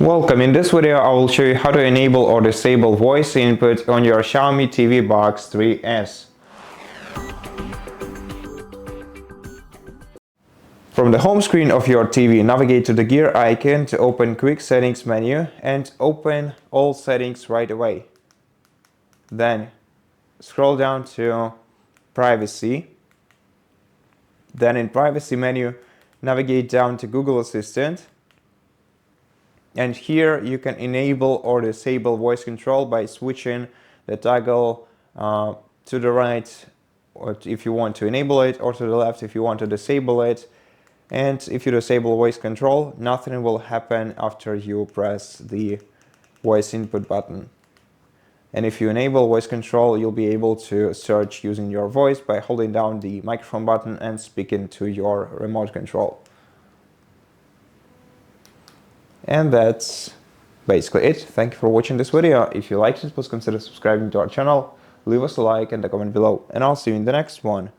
Welcome. In this video I will show you how to enable or disable voice input on your Xiaomi TV Box 3S. From the home screen of your TV, navigate to the gear icon to open Quick Settings menu and open all settings right away. Then scroll down to Privacy. Then in Privacy menu, navigate down to Google Assistant. And here you can enable or disable voice control by switching the toggle to the right or if you want to enable it, or to the left if you want to disable it. And if you disable voice control, nothing will happen after you press the voice input button. And if you enable voice control, you'll be able to search using your voice by holding down the microphone button and speaking to your remote control. And that's basically it. Thank you for watching this video. If you liked it, please consider subscribing to our channel, leave us a like and a comment below, and I'll see you in the next one.